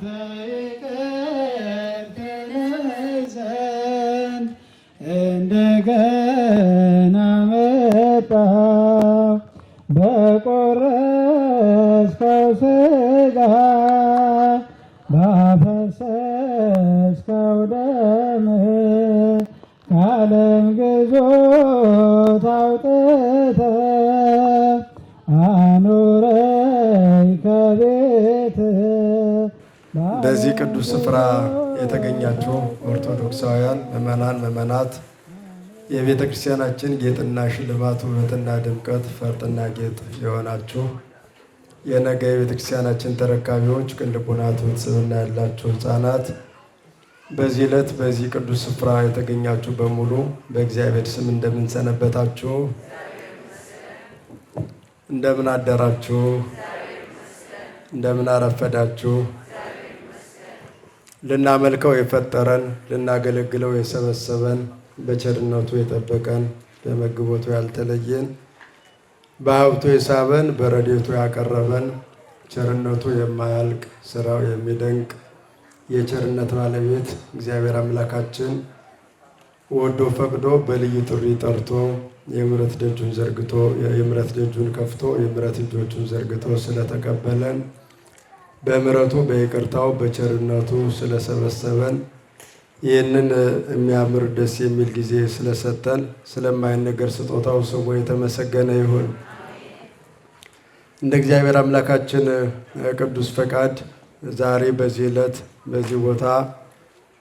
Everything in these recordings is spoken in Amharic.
አንተ ይቅር ትለኝ ዘንድ እንደገና መጣሁ በቆረስከው ሥጋ ባፈሰስከው ደም ከዓለም ግዞት አውጥተህ አኑረኝ ከቤትህ። በዚህ ቅዱስ ስፍራ የተገኛችሁ ኦርቶዶክሳውያን ምእመናን፣ ምእመናት የቤተ ክርስቲያናችን ጌጥና ሽልማት ውበትና ድምቀት ፈርጥና ጌጥ የሆናችሁ የነገ የቤተ ክርስቲያናችን ተረካቢዎች ቅን ልቡና ትሕትና ያላችሁ ሕፃናት በዚህ ዕለት በዚህ ቅዱስ ስፍራ የተገኛችሁ በሙሉ በእግዚአብሔር ስም እንደምን ሰነበታችሁ? እንደምን አደራችሁ? እንደምን አረፈዳችሁ? ልናመልከው የፈጠረን ልናገለግለው የሰበሰበን በቸርነቱ የጠበቀን በመግቦቱ ያልተለየን በሀብቱ የሳበን በረድኤቱ ያቀረበን ቸርነቱ የማያልቅ ስራው የሚደንቅ የቸርነት ባለቤት እግዚአብሔር አምላካችን ወዶ ፈቅዶ በልዩ ጥሪ ጠርቶ የምሕረት ደጁን ዘርግቶ የምሕረት ደጁን ከፍቶ የምሕረት እጆቹን ዘርግቶ ስለተቀበለን በምሕረቱ በይቅርታው በቸርነቱ ስለሰበሰበን ይህንን የሚያምር ደስ የሚል ጊዜ ስለሰጠን ስለማይነገር ስጦታው ስሙ የተመሰገነ ይሁን። እንደ እግዚአብሔር አምላካችን ቅዱስ ፈቃድ ዛሬ በዚህ ዕለት በዚህ ቦታ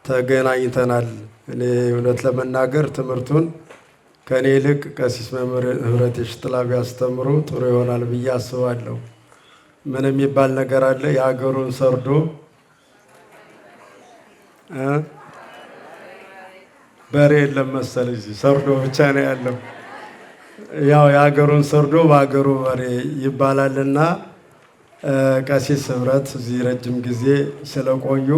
ተገናኝተናል። እኔ እውነት ለመናገር ትምህርቱን ከእኔ ይልቅ ቀሲስ መምህር ህብረት የሽጥላ ቢያስተምሩ ጥሩ ይሆናል ብዬ አስባለሁ። ምን የሚባል ነገር አለ? የሀገሩን ሰርዶ በሬ የለም መሰል እዚህ ሰርዶ ብቻ ነው ያለው። ያው የሀገሩን ሰርዶ በሀገሩ በሬ ይባላልና ቀሲስ ህብረት እዚህ ረጅም ጊዜ ስለቆዩ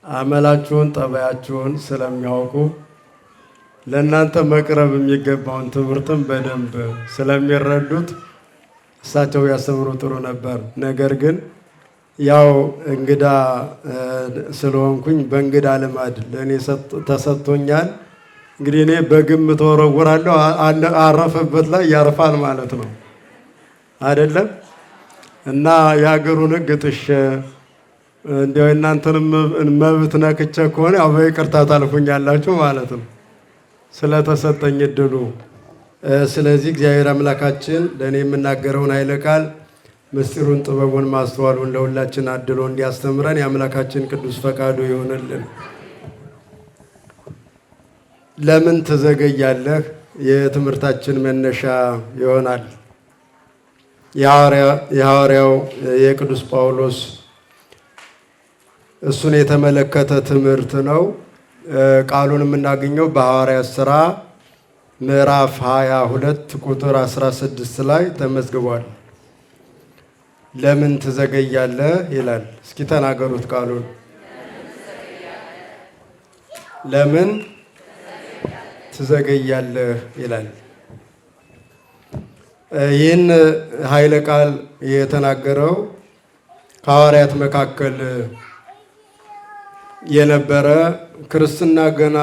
አመላችሁን ጠባያችሁን ስለሚያውቁ ለእናንተ መቅረብ የሚገባውን ትምህርትም በደንብ ስለሚረዱት እሳቸው ያስተምሩ ጥሩ ነበር። ነገር ግን ያው እንግዳ ስለሆንኩኝ በእንግዳ ልማድ ለእኔ ተሰጥቶኛል። እንግዲህ እኔ በግምት ወረውራለሁ፣ አረፈበት ላይ ያርፋል ማለት ነው አይደለም? እና የሀገሩን ሕግ ጥሼ እንዲያው እናንተንም መብት ነክቼ ከሆነ ያው በይቅርታ ታልፉኛላችሁ ማለት ነው ስለተሰጠኝ እድሉ። ስለዚህ እግዚአብሔር አምላካችን ለእኔ የምናገረውን ኃይለ ቃል ምስጢሩን ጥበቡን ማስተዋሉን ለሁላችን አድሎ እንዲያስተምረን የአምላካችን ቅዱስ ፈቃዱ ይሆንልን። ለምን ትዘገያለህ? የትምህርታችን መነሻ ይሆናል። የሐዋርያው የቅዱስ ጳውሎስ እሱን የተመለከተ ትምህርት ነው። ቃሉን የምናገኘው በሐዋርያት ሥራ ምዕራፍ 22 ቁጥር 16 ላይ ተመዝግቧል። ለምን ትዘገያለህ ይላል። እስኪ ተናገሩት ቃሉን። ለምን ትዘገያለህ ይላል። ይህን ኃይለ ቃል የተናገረው ከሐዋርያት መካከል የነበረ ክርስትና ገና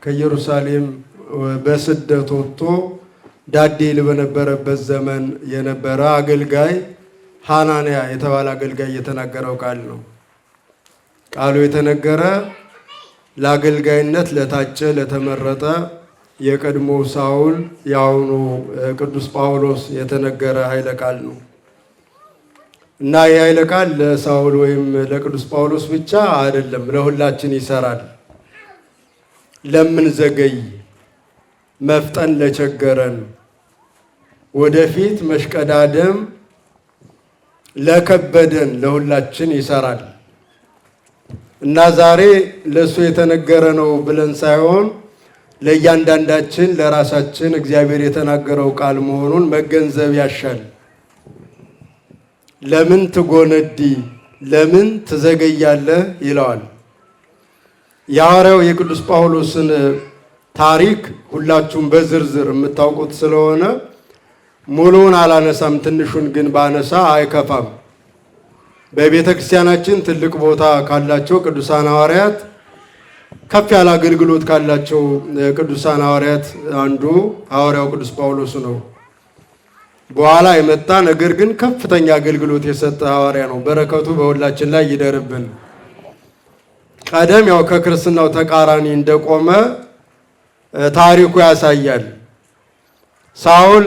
ከኢየሩሳሌም በስደት ወጥቶ ዳዴል በነበረበት ዘመን የነበረ አገልጋይ ሐናንያ የተባለ አገልጋይ የተናገረው ቃል ነው። ቃሉ የተነገረ ለአገልጋይነት ለታጨ ለተመረጠ የቀድሞ ሳውል የአሁኑ ቅዱስ ጳውሎስ የተነገረ ኃይለ ቃል ነው እና ይህ ኃይለ ቃል ለሳውል ወይም ለቅዱስ ጳውሎስ ብቻ አይደለም፣ ለሁላችን ይሰራል። ለምን ዘገይ፣ መፍጠን ለቸገረን፣ ወደፊት መሽቀዳደም ለከበደን ለሁላችን ይሰራል እና ዛሬ ለእሱ የተነገረ ነው ብለን ሳይሆን ለእያንዳንዳችን ለራሳችን እግዚአብሔር የተናገረው ቃል መሆኑን መገንዘብ ያሻል። ለምን ትጎነዲ፣ ለምን ትዘገያለህ ይለዋል። የሐዋርያው የቅዱስ ጳውሎስን ታሪክ ሁላችሁም በዝርዝር የምታውቁት ስለሆነ ሙሉውን አላነሳም፣ ትንሹን ግን ባነሳ አይከፋም። በቤተ ክርስቲያናችን ትልቅ ቦታ ካላቸው ቅዱሳን ሐዋርያት ከፍ ያለ አገልግሎት ካላቸው ቅዱሳን ሐዋርያት አንዱ ሐዋርያው ቅዱስ ጳውሎስ ነው። በኋላ የመጣ ነገር ግን ከፍተኛ አገልግሎት የሰጠ ሐዋርያ ነው። በረከቱ በሁላችን ላይ ይደርብን። ቀደም ያው ከክርስትናው ተቃራኒ እንደቆመ ታሪኩ ያሳያል። ሳውል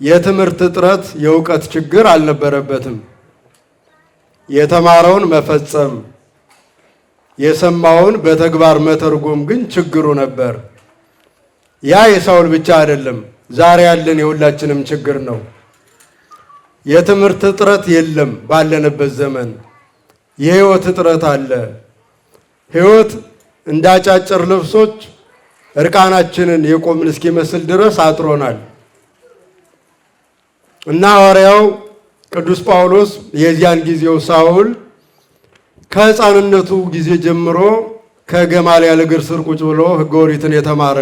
የትምህርት እጥረት፣ የእውቀት ችግር አልነበረበትም። የተማረውን መፈጸም፣ የሰማውን በተግባር መተርጎም ግን ችግሩ ነበር። ያ የሳውል ብቻ አይደለም፣ ዛሬ ያለን የሁላችንም ችግር ነው። የትምህርት እጥረት የለም ባለንበት ዘመን፣ የህይወት እጥረት አለ። ህይወት እንዳጫጭር ልብሶች እርቃናችንን የቆምን እስኪመስል ድረስ አጥሮናል እና ሐዋርያው ቅዱስ ጳውሎስ የዚያን ጊዜው ሳውል ከሕፃንነቱ ጊዜ ጀምሮ ከገማልያል እግር ስር ቁጭ ብሎ ሕገ ኦሪትን የተማረ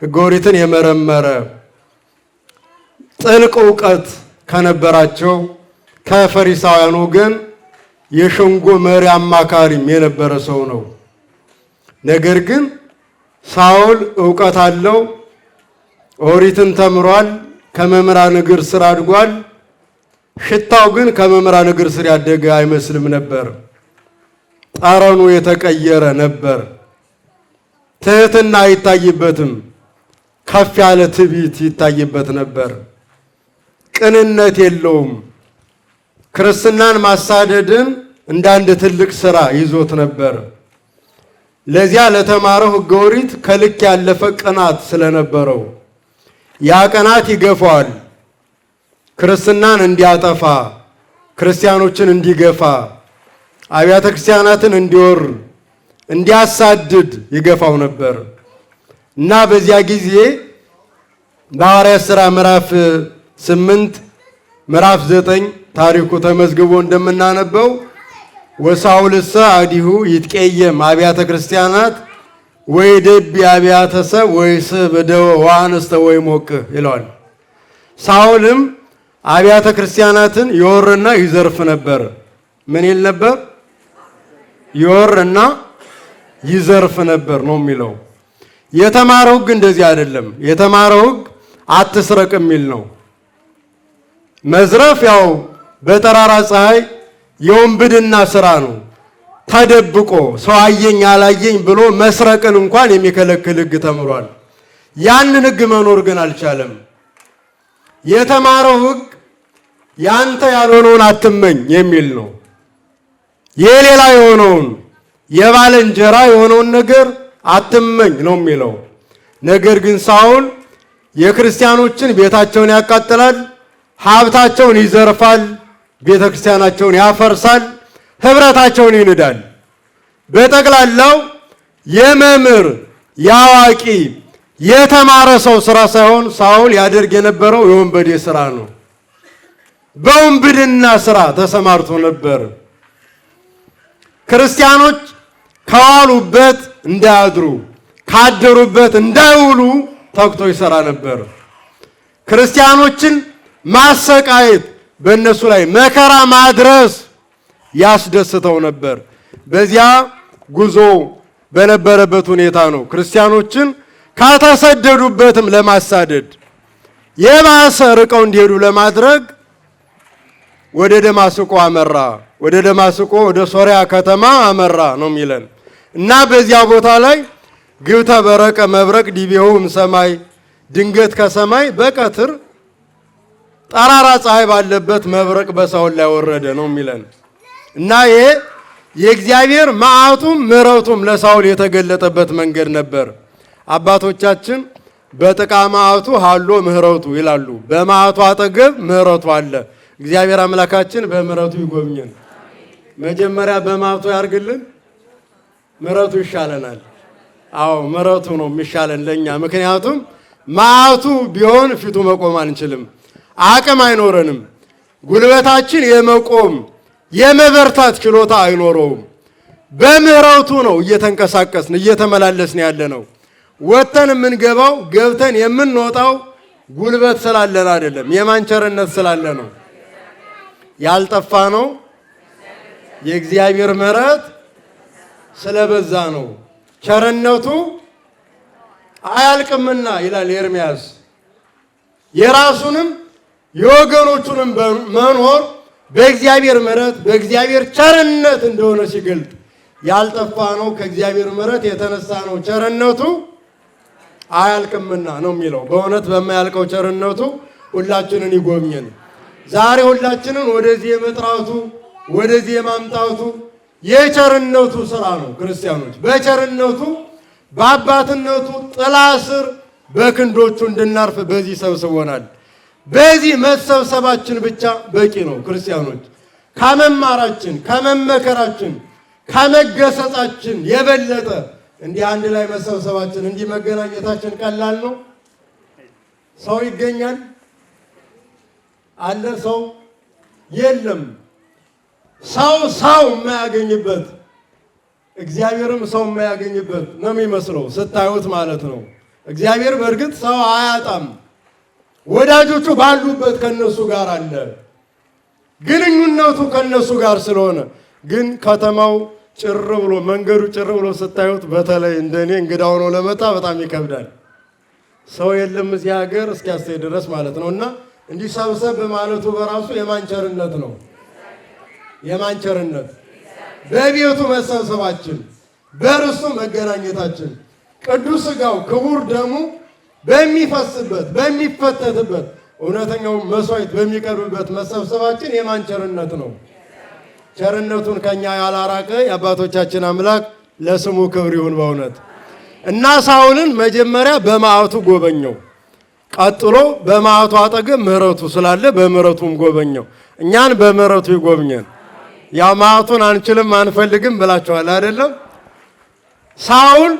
ሕገ ኦሪትን የመረመረ ጥልቅ እውቀት ከነበራቸው ከፈሪሳውያን ወገን የሸንጎ መሪ አማካሪም የነበረ ሰው ነው። ነገር ግን ሳውል እውቀት አለው፣ ኦሪትን ተምሯል፣ ከመምህራን እግር ስር አድጓል። ሽታው ግን ከመምህራን እግር ስር ያደገ አይመስልም ነበር። ጠረኑ የተቀየረ ነበር። ትህትና አይታይበትም፣ ከፍ ያለ ትዕቢት ይታይበት ነበር። ቅንነት የለውም። ክርስትናን ማሳደድን እንደ አንድ ትልቅ ስራ ይዞት ነበር። ለዚያ ለተማረው ሕገ ኦሪት ከልክ ያለፈ ቅናት ስለነበረው ያ ቅናት ይገፋዋል። ክርስትናን እንዲያጠፋ፣ ክርስቲያኖችን እንዲገፋ፣ አብያተ ክርስቲያናትን እንዲወር፣ እንዲያሳድድ ይገፋው ነበር እና በዚያ ጊዜ በሐዋርያት ሥራ ምዕራፍ 8 ምዕራፍ 9 ታሪኩ ተመዝግቦ እንደምናነበው ወሳውልሰ አዲሁ ይትቀየም አብያተ ክርስቲያናት ወይ ደብ አብያተ ሰብ ወይ ስብ ደወ ወአንስተ ወይ ሞቅ ይለዋል። ሳውልም አብያተ ክርስቲያናትን ይወርና ይዘርፍ ነበር። ምን ይል ነበር? ይወርና ይዘርፍ ነበር ነው የሚለው። የተማረው ሕግ እንደዚህ አይደለም። የተማረው ሕግ አትስረቅ የሚል ነው። መዝረፍ ያው በጠራራ ፀሐይ የወንብድና ስራ ነው። ተደብቆ ሰው አየኝ አላየኝ ብሎ መስረቅን እንኳን የሚከለክል ሕግ ተምሯል። ያንን ሕግ መኖር ግን አልቻለም። የተማረው ሕግ ያንተ ያልሆነውን አትመኝ የሚል ነው። የሌላ የሆነውን የባልንጀራ የሆነውን ነገር አትመኝ ነው የሚለው። ነገር ግን ሳውል የክርስቲያኖችን ቤታቸውን ያቃጥላል፣ ሀብታቸውን ይዘርፋል፣ ቤተ ክርስቲያናቸውን ያፈርሳል፣ ህብረታቸውን ይንዳል። በጠቅላላው የመምህር የአዋቂ የተማረ ሰው ስራ ሳይሆን ሳውል ያደርግ የነበረው የወንበዴ ስራ ነው። በወንብድና ስራ ተሰማርቶ ነበር። ክርስቲያኖች ከዋሉበት እንዳያድሩ ካደሩበት እንዳይውሉ ተግቶ ይሰራ ነበር። ክርስቲያኖችን ማሰቃየት፣ በእነሱ ላይ መከራ ማድረስ ያስደስተው ነበር። በዚያ ጉዞ በነበረበት ሁኔታ ነው ክርስቲያኖችን ከተሰደዱበትም ለማሳደድ የባሰ ርቀው እንዲሄዱ ለማድረግ ወደ ደማስቆ አመራ። ወደ ደማስቆ ወደ ሶሪያ ከተማ አመራ ነው የሚለን እና በዚያ ቦታ ላይ ግብተ በረቀ መብረቅ ዲቤሁም ሰማይ፣ ድንገት ከሰማይ በቀትር ጠራራ ፀሐይ ባለበት መብረቅ በሳውል ላይ ወረደ ነው የሚለን እና ይሄ የእግዚአብሔር መዓቱም ምሕረቱም ለሳውል የተገለጠበት መንገድ ነበር። አባቶቻችን በጥቃ መዓቱ ሀሎ ምሕረቱ ይላሉ። በመዓቱ አጠገብ ምሕረቱ አለ። እግዚአብሔር አምላካችን በምሕረቱ ይጎብኘን። መጀመሪያ በመዓቱ ያርግልን። ምሕረቱ ይሻለናል። አዎ ምሕረቱ ነው የሚሻለን ለኛ። ምክንያቱም መዓቱ ቢሆን ፊቱ መቆም አንችልም፣ አቅም አይኖረንም። ጉልበታችን የመቆም የመበርታት ችሎታ አይኖረውም። በምሕረቱ ነው እየተንቀሳቀስን እየተመላለስን ያለ ነው። ወጥተን የምንገባው ገብተን የምንወጣው ጉልበት ስላለን አይደለም፣ የማንቸርነት ስላለ ነው። ያልጠፋ ነው የእግዚአብሔር ምሕረት ስለበዛ ነው። ቸርነቱ አያልቅምና ይላል ኤርምያስ። የራሱንም የወገኖቹንም መኖር በእግዚአብሔር ምሕረት በእግዚአብሔር ቸርነት እንደሆነ ሲገልጥ ያልጠፋ ነው ከእግዚአብሔር ምሕረት የተነሳ ነው። ቸርነቱ አያልቅምና ነው የሚለው። በእውነት በማያልቀው ቸርነቱ ሁላችንን ይጎብኘን። ዛሬ ሁላችንን ወደዚህ የመጥራቱ ወደዚህ የማምጣቱ የቸርነቱ ስራ ነው። ክርስቲያኖች በቸርነቱ በአባትነቱ ጥላ ስር በክንዶቹ እንድናርፍ በዚህ ሰብስቦናል። በዚህ መሰብሰባችን ብቻ በቂ ነው። ክርስቲያኖች ከመማራችን ከመመከራችን ከመገሰጻችን የበለጠ እንዲህ አንድ ላይ መሰብሰባችን እንዲህ መገናኘታችን ቀላል ነው? ሰው ይገኛል አለ? ሰው የለም። ሰው የማያገኝበት እግዚአብሔርም ሰው የማያገኝበት ነው የሚመስለው ስታዩት ማለት ነው። እግዚአብሔር በእርግጥ ሰው አያጣም። ወዳጆቹ ባሉበት ከነሱ ጋር አለ። ግንኙነቱ ከነሱ ጋር ስለሆነ ግን ከተማው ጭር ብሎ መንገዱ ጭር ብሎ ስታዩት በተለይ እንደኔ እንግዳ ሆኖ ለመጣ በጣም ይከብዳል። ሰው የለም እዚህ ሀገር እስኪያስተይ ድረስ ማለት ነው። እና እንዲህ ሰብሰብ በማለቱ በራሱ የማን ቸርነት ነው? የማን ቸርነት? በቤቱ መሰብሰባችን፣ በርሱ መገናኘታችን፣ ቅዱስ ሥጋው ክቡር ደሙ በሚፈስበት በሚፈተትበት እውነተኛው መስዋዕት በሚቀርብበት መሰብሰባችን የማን ቸርነት ነው? ቸርነቱን ከኛ ያላራቀ የአባቶቻችን አምላክ ለስሙ ክብር ይሁን በእውነት። እና ሳውልን መጀመሪያ በመዓቱ ጎበኘው። ቀጥሎ በመዓቱ አጠገብ ምሕረቱ ስላለ በምሕረቱም ጎበኘው። እኛን በምሕረቱ ይጎብኘን። ያው መዓቱን አንችልም አንፈልግም ብላችኋል አይደለም? ሳውል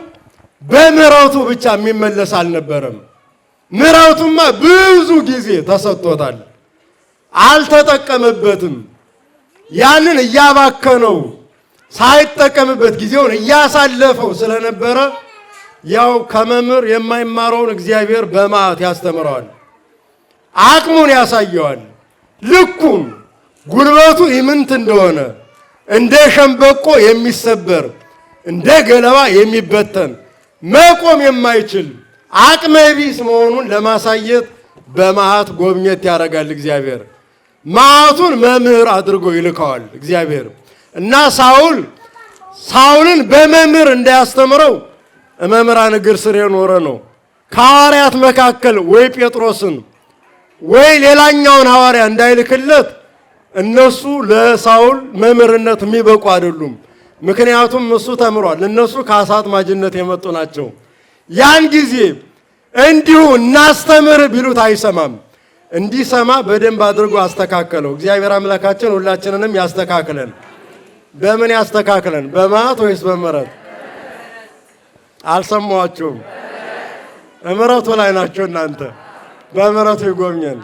በምሕረቱ ብቻ የሚመለስ አልነበረም። ምሕረቱማ ብዙ ጊዜ ተሰጥቶታል፣ አልተጠቀመበትም። ያንን እያባከነው ሳይጠቀምበት ጊዜውን እያሳለፈው ስለነበረ ያው ከመምህር የማይማረውን እግዚአብሔር በመዓት ያስተምረዋል፣ አቅሙን ያሳየዋል። ልኩን ጉልበቱ ኢምንት እንደሆነ እንደ ሸምበቆ የሚሰበር እንደ ገለባ የሚበተን መቆም የማይችል አቅመ ቢስ መሆኑን ለማሳየት በመዓት ጎብኘት ያደርጋል እግዚአብሔር። መዓቱን መምህር አድርጎ ይልከዋል እግዚአብሔር። እና ሳውልን በመምህር እንዳያስተምረው መምህራን እግር ስር የኖረ ነው። ከሐዋርያት መካከል ወይ ጴጥሮስን ወይ ሌላኛውን ሐዋርያ እንዳይልክለት እነሱ ለሳውል መምህርነት የሚበቁ አይደሉም። ምክንያቱም እሱ ተምሯል፣ እነሱ ከአሳት ማጅነት የመጡ ናቸው። ያን ጊዜ እንዲሁ እናስተምር ቢሉት አይሰማም። እንዲሰማ በደንብ አድርጎ አስተካከለው። እግዚአብሔር አምላካችን ሁላችንንም ያስተካክለን። በምን ያስተካክለን? በመዓት ወይስ በምሕረት? አልሰማችሁም? ምሕረቱ ላይ ናቸው እናንተ። በምሕረቱ ይጎብኘን።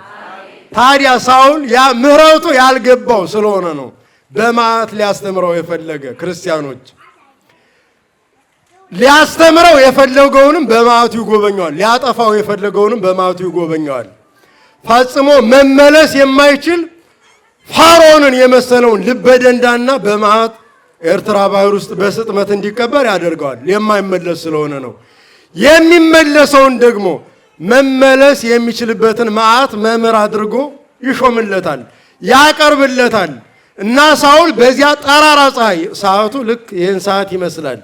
ታዲያ ሳውል ያ ምሕረቱ ያልገባው ስለሆነ ነው በመዓት ሊያስተምረው የፈለገ። ክርስቲያኖች ሊያስተምረው የፈለገውንም በመዓቱ ይጎበኘዋል፣ ሊያጠፋው የፈለገውንም በመዓቱ ይጎበኘዋል። ፈጽሞ መመለስ የማይችል ፋርዖንን የመሰለውን ልበ ደንዳና በመዓት ኤርትራ ባህር ውስጥ በስጥመት እንዲቀበር ያደርገዋል። የማይመለስ ስለሆነ ነው። የሚመለሰውን ደግሞ መመለስ የሚችልበትን መዓት መምህር አድርጎ ይሾምለታል፣ ያቀርብለታል። እና ሳውል በዚያ ጠራራ ፀሐይ፣ ሰዓቱ ልክ ይህን ሰዓት ይመስላል።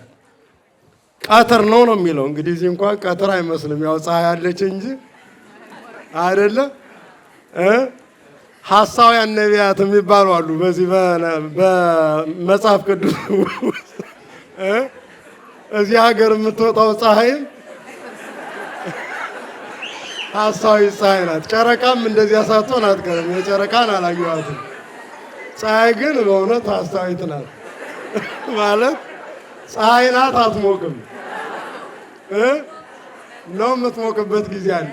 ቀትር ነው የሚለው እንግዲህ እዚህ እንኳን ቀትር አይመስልም፣ ያው ፀሐይ አለች እንጂ አይደለ። ሐሳውያን ነቢያት የሚባሉ አሉ በዚህ በመጽሐፍ ቅዱስ እዚህ ሀገር የምትወጣው ፀሐይም ሐሳዊ ፀሐይ ናት። ጨረቃም እንደዚያ ሳትሆን አትቀርም። የጨረቃን አላየኋትም። ፀሐይ ግን በእውነት ሐሳዊት ናት። ማለት ፀሐይ ናት፣ አትሞቅም ነው። የምትሞቅበት ጊዜ አለ።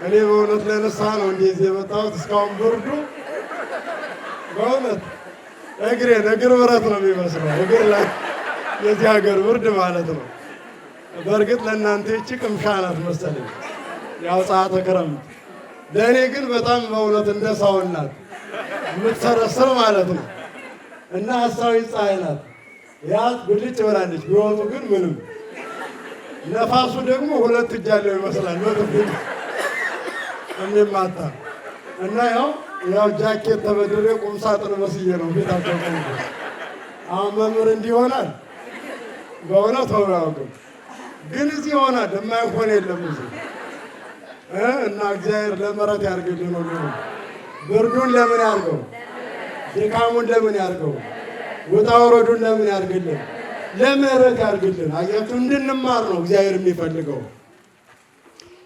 እኔ በእውነት ለንስሐ ነው እንደዚህ የመጣሁት። እስካሁን ብርዱ በእውነት እግር ብረት ነው የሚመስለው። እግር ላይ የዚህ ሀገር ብርድ ማለት ነው። በእርግጥ ለእናንተ ይቺ ቅምሻ ናት መሰለኝ፣ ያው ፀሐተ ክረምት። ለእኔ ግን በጣም በእውነት እንደ ሳውል ናት። የምትሰረስር ማለት ነው። እና ሐሳዊ ፀሐይ ናት። ያት ብልጭ ብላለች። ቢወጡ ግን ምንም። ነፋሱ ደግሞ ሁለት እጅ ያለው ይመስላል በትፍት የሚማታ እና ያው ጃኬት ተበድሬ ቁም ሳጥን መስዬ ነው ቤታቸው። አሁን መምህር እንዲሆናል በእውነት ሆኖ አያውቅም። ግን እዚህ ይሆናል። የማይሆን የለም እዚህ እና እግዚአብሔር ለምሕረት ያድርግልን። ሁሉ ብርዱን ለምን ያድርገው? ድካሙን ለምን ያድርገው? ውጣ ውረዱን ለምን ያድርግልን? ለምሕረት ያድርግልን። አያችሁ፣ እንድንማር ነው እግዚአብሔር የሚፈልገው።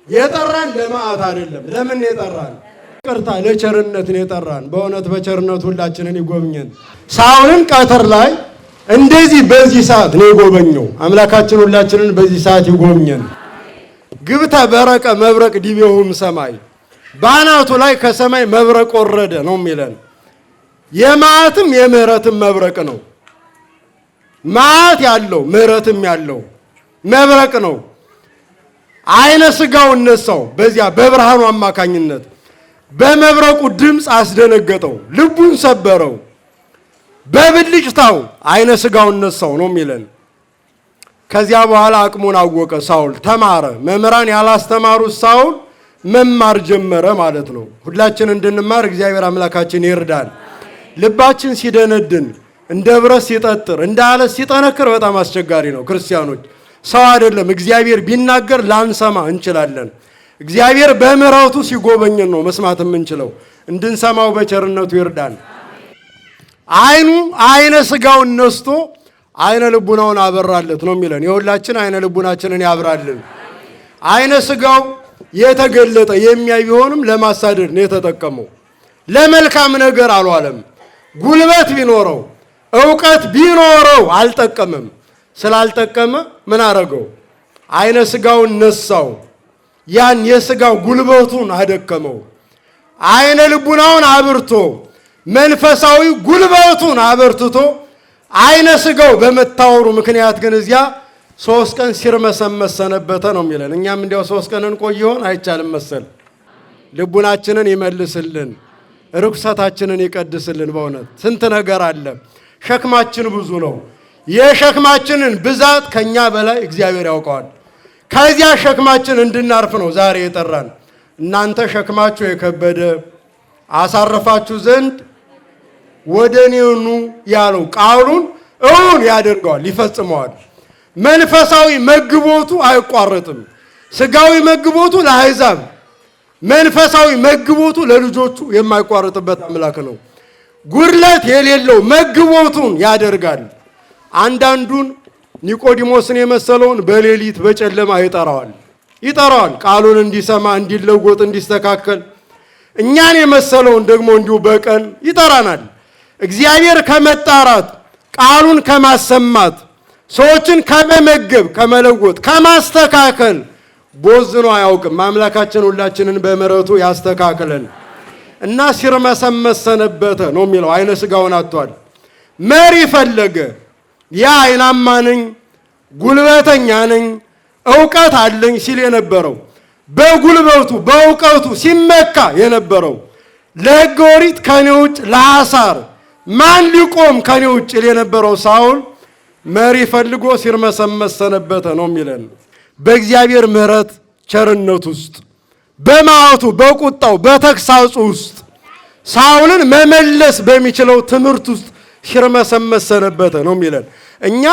የጠራን ለመዓት አይደለም። ለምን የጠራን? ይቅርታ ለቸርነት ነው የጠራን። በእውነት በቸርነት ሁላችንን ይጎብኘን። ሳውልን ቀትር ላይ እንደዚህ በዚህ ሰዓት ነው የጎበኘው። አምላካችን ሁላችንን በዚህ ሰዓት ይጎብኘን። ግብተ በረቀ መብረቅ ዲቤሁም ሰማይ፣ በአናቱ ላይ ከሰማይ መብረቅ ወረደ ነው የሚለን። የመዓትም የምህረትም መብረቅ ነው። መዓት ያለው ምህረትም ያለው መብረቅ ነው። አይነ ስጋውን ነሳው። በዚያ በብርሃኑ አማካኝነት በመብረቁ ድምፅ አስደነገጠው፣ ልቡን ሰበረው። በብልጭታው አይነ ስጋውን ነሳው ነው የሚለን። ከዚያ በኋላ አቅሙን አወቀ። ሳውል ተማረ። መምህራን ያላስተማሩት ሳውል መማር ጀመረ ማለት ነው። ሁላችን እንድንማር እግዚአብሔር አምላካችን ይርዳል። ልባችን ሲደነድን እንደ ብረት ሲጠጥር እንደ አለት ሲጠነክር በጣም አስቸጋሪ ነው። ክርስቲያኖች ሰው አይደለም እግዚአብሔር ቢናገር ላንሰማ እንችላለን። እግዚአብሔር በምሕረቱ ሲጎበኘን ነው መስማት የምንችለው። እንድንሰማው በቸርነቱ ይርዳን። አይነ ስጋውን ነስቶ አይነ ልቡናውን አበራለት ነው የሚለን። የሁላችን አይነ ልቡናችንን ያብራልን። አይነ ስጋው የተገለጠ የሚያይ ቢሆንም ለማሳደድ ነው የተጠቀመው። ለመልካም ነገር አልዋለም። ጉልበት ቢኖረው ዕውቀት ቢኖረው አልጠቀመም። ስላልጠቀመ ምን አረገው? አይነ ስጋውን ነሳው። ያን የስጋው ጉልበቱን አደከመው። አይነ ልቡናውን አብርቶ መንፈሳዊ ጉልበቱን አበርትቶ አይነ ስጋው በመታወሩ ምክንያት ግን እዚያ 3 ቀን ሲርመሰመስ ሰነበተ ነው የሚለን። እኛም እንዲያው 3 ቀን እንቆይ ይሆን? አይቻልም መሰል። ልቡናችንን ይመልስልን፣ ርኩሰታችንን ይቀድስልን። በእውነት ስንት ነገር አለ። ሸክማችን ብዙ ነው። የሸክማችንን ብዛት ከኛ በላይ እግዚአብሔር ያውቀዋል። ከዚያ ሸክማችን እንድናርፍ ነው ዛሬ የጠራን። እናንተ ሸክማችሁ የከበደ አሳረፋችሁ ዘንድ ወደ እኔ ኑ ያለው ቃሉን እውን ያደርገዋል፣ ይፈጽመዋል። መንፈሳዊ መግቦቱ አይቋረጥም። ስጋዊ መግቦቱ ለአሕዛብ፣ መንፈሳዊ መግቦቱ ለልጆቹ የማይቋረጥበት አምላክ ነው። ጉድለት የሌለው መግቦቱን ያደርጋል። አንዳንዱን ኒቆዲሞስን የመሰለውን በሌሊት በጨለማ ይጠራዋል ቃሉን እንዲሰማ፣ እንዲለወጥ፣ እንዲስተካከል። እኛን የመሰለውን ደግሞ እንዲሁ በቀን ይጠራናል። እግዚአብሔር ከመጣራት ቃሉን ከማሰማት ሰዎችን ከመመገብ ከመለወጥ ከማስተካከል ቦዝኖ አያውቅም። አምላካችን ሁላችንን በምሕረቱ ያስተካክለን እና ሲርመሰመስ ሰነበተ ነው የሚለው። አይነ ስጋውን አጥቷል። መሪ ፈለገ። ያ አይናማ ነኝ፣ ጉልበተኛ ነኝ፣ ዕውቀት አለኝ ሲል የነበረው በጉልበቱ በእውቀቱ ሲመካ የነበረው ለሕገ ኦሪት ከኔ ውጭ ለአሳር ማን ሊቆም ከኔ ውጭ የነበረው ሳውል መሪ ፈልጎ ሲርመሰመስ ሰነበተ ነው የሚለን። በእግዚአብሔር ምሕረት ቸርነት ውስጥ በመዓቱ በቁጣው በተግሳጹ ውስጥ ሳውልን መመለስ በሚችለው ትምህርት ውስጥ ሲርመሰመስ ሰነበተ ነው የሚለን። እኛ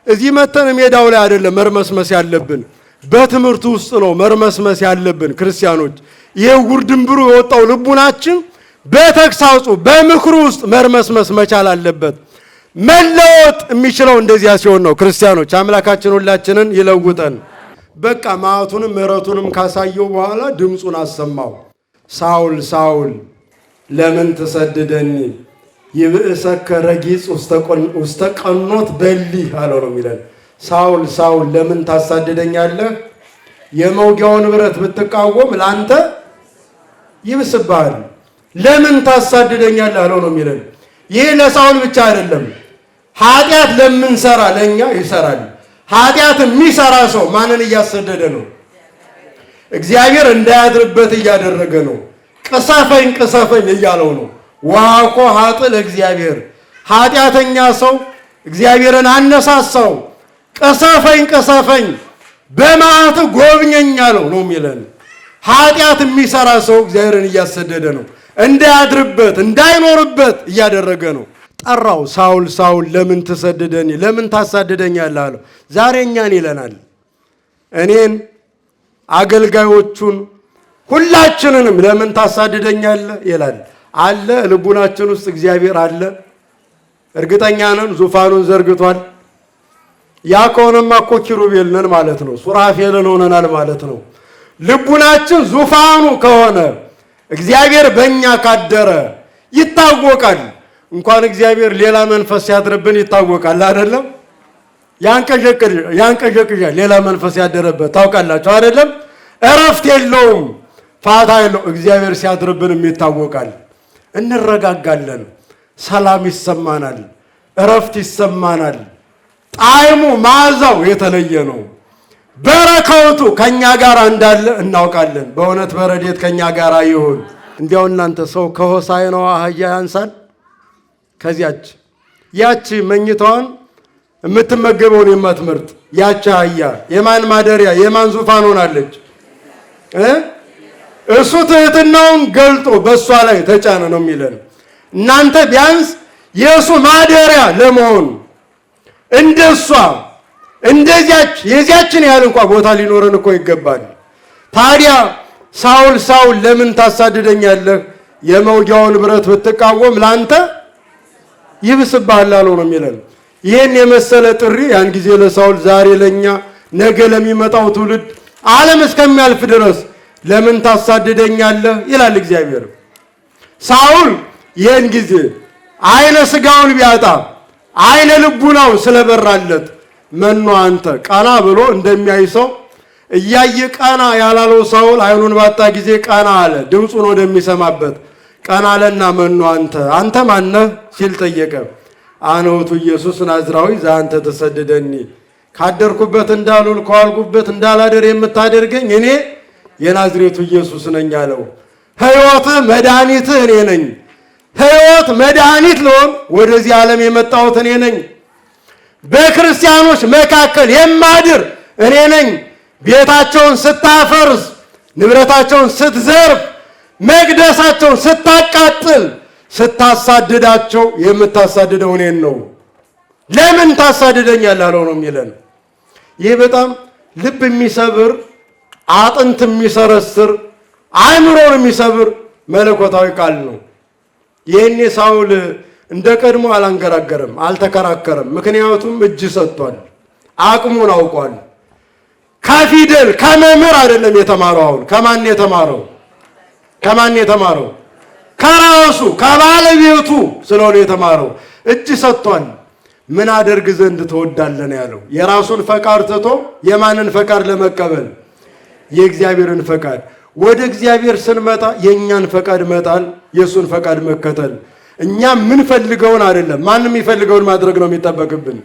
እዚህ መተን ሜዳው ላይ አይደለም መርመስመስ ያለብን፣ በትምህርቱ ውስጥ ነው መርመስመስ ያለብን። ክርስቲያኖች ይሄ ውርድንብሩ የወጣው ልቡናችን በተግሳጹ በምክሩ ውስጥ መርመስመስ መቻል አለበት። መለወጥ የሚችለው እንደዚያ ሲሆን ነው። ክርስቲያኖች አምላካችን ሁላችንን ይለውጠን። በቃ መዓቱንም ምሕረቱንም ካሳየው በኋላ ድምፁን አሰማው። ሳውል ሳውል ለምን ትሰድደኒ ይብእሰከ ረጊጽ ውስተ ቀኖት በሊህ አለው ነው የሚለን። ሳውል ሳውል ለምን ታሳድደኛለህ? የመውጊያውን ብረት ብትቃወም ለአንተ ይብስብሃል። ለምን ታሳድደኛለህ አለው ነው የሚለን። ይህ ለሳውል ብቻ አይደለም። ኃጢአት ለምንሰራ ለእኛ ይሰራል። ኃጢአት የሚሰራ ሰው ማንን እያሰደደ ነው? እግዚአብሔር እንዳያድርበት እያደረገ ነው። ቅሰፈኝ ቅሰፈኝ እያለው ነው። ወሀኮ ኃጥእ ለእግዚአብሔር፣ ኃጢአተኛ ሰው እግዚአብሔርን አነሳሳው። ቀሰፈኝ ቀሰፈኝ በመዓትህ ጎብኘኝ አለው ነው የሚለን። ኃጢአት የሚሰራ ሰው እግዚአብሔርን እያሰደደ ነው፣ እንዳያድርበት እንዳይኖርበት እያደረገ ነው። ጠራው። ሳውል ሳውል ለምን ትሰድደኝ ለምን ታሳድደኛለህ አለው። ዛሬ እኛን ይለናል፣ እኔን አገልጋዮቹን ሁላችንንም ለምን ታሳድደኛለህ ይላል። አለ ልቡናችን ውስጥ እግዚአብሔር አለ፣ እርግጠኛ ነን። ዙፋኑን ዘርግቷል። ያ ከሆነማ እኮ ኪሩቤል ነን ማለት ነው፣ ሱራፌልን ሆነናል ማለት ነው። ልቡናችን ዙፋኑ ከሆነ እግዚአብሔር በእኛ ካደረ ይታወቃል። እንኳን እግዚአብሔር ሌላ መንፈስ ሲያድርብን ይታወቃል አይደለም? ያንቀዠቅዣል ሌላ መንፈስ ያደረበት ታውቃላችሁ አይደለም? እረፍት የለውም ፋታ የለው። እግዚአብሔር ሲያድርብንም ይታወቃል። እንረጋጋለን፣ ሰላም ይሰማናል፣ እረፍት ይሰማናል። ጣዕሙ መዓዛው የተለየ ነው። በረከቱ ከኛ ጋር እንዳለ እናውቃለን። በእውነት በረድኤት ከኛ ጋር ይሁን። እንዲያው እናንተ ሰው ከሆሳዕናዋ አህያ ያንሳል? ከዚያች ያቺ መኝታዋን የምትመገበውን የማትመርጥ ያቺ አህያ የማን ማደሪያ የማን ዙፋን ሆናለች? እሱ ትሕትናውን ገልጦ በእሷ ላይ ተጫነ ነው የሚለን። እናንተ ቢያንስ የእሱ ማደሪያ ለመሆን እንደሷ እንደዚያች የዚያችን ያህል እንኳ ቦታ ሊኖረን እኮ ይገባል። ታዲያ ሳውል ሳውል ለምን ታሳድደኛለህ? የመውጊያውን ብረት ብትቃወም ላንተ ይብስብሃል አለው ነው የሚለን። ይህን የመሰለ ጥሪ ያን ጊዜ ለሳውል ዛሬ ለኛ ነገ ለሚመጣው ትውልድ ዓለም እስከሚያልፍ ድረስ ለምን ታሳድደኛለህ ይላል እግዚአብሔር። ሳውል ይህን ጊዜ አይነ ስጋውን ቢያጣ አይነ ልቡናው ስለበራለት መኖ አንተ ቀና ብሎ እንደሚያይ ሰው እያየ ቀና ያላለው ሳውል አይኑን ባጣ ጊዜ ቀና አለ፣ ድምፁን ወደሚሰማበት ቀና አለና መኖ አንተ ማነህ ሲል ጠየቀ። አነ ውእቱ ኢየሱስ ናዝራዊ ዘአንተ ተሰደደኒ፣ ካደርኩበት እንዳልውል ከዋልኩበት እንዳላደር የምታደርገኝ እኔ የናዝሬቱ ኢየሱስ ነኝ አለው። ሕይወትህ መድኃኒትህ እኔ ነኝ። ሕይወት መድኃኒት ለሆን ወደዚህ ዓለም የመጣሁት እኔ ነኝ። በክርስቲያኖች መካከል የማድር እኔ ነኝ። ቤታቸውን ስታፈርስ፣ ንብረታቸውን ስትዘርፍ፣ መቅደሳቸውን ስታቃጥል፣ ስታሳድዳቸው የምታሳድደው እኔን ነው። ለምን ታሳድደኛለህ አለው ነው የሚለን። ይህ በጣም ልብ የሚሰብር አጥንት የሚሰረስር አእምሮን የሚሰብር መለኮታዊ ቃል ነው። ይህኔ ሳውል እንደ ቀድሞ አላንገራገረም፣ አልተከራከረም። ምክንያቱም እጅ ሰጥቷል፣ አቅሙን አውቋል። ከፊደል ከመምህር አይደለም የተማረው። አሁን ከማን የተማረው? ከራሱ ከባለቤቱ ስለሆነ የተማረው። እጅ ሰጥቷል። ምን አደርግ ዘንድ ትወዳለህ ያለው። የራሱን ፈቃድ ትቶ የማንን ፈቃድ ለመቀበል? የእግዚአብሔርን ፈቃድ። ወደ እግዚአብሔር ስንመጣ የእኛን ፈቃድ መጣል፣ የእሱን ፈቃድ መከተል። እኛ የምንፈልገውን አይደለም ማንም የሚፈልገውን ማድረግ ነው የሚጠበቅብን።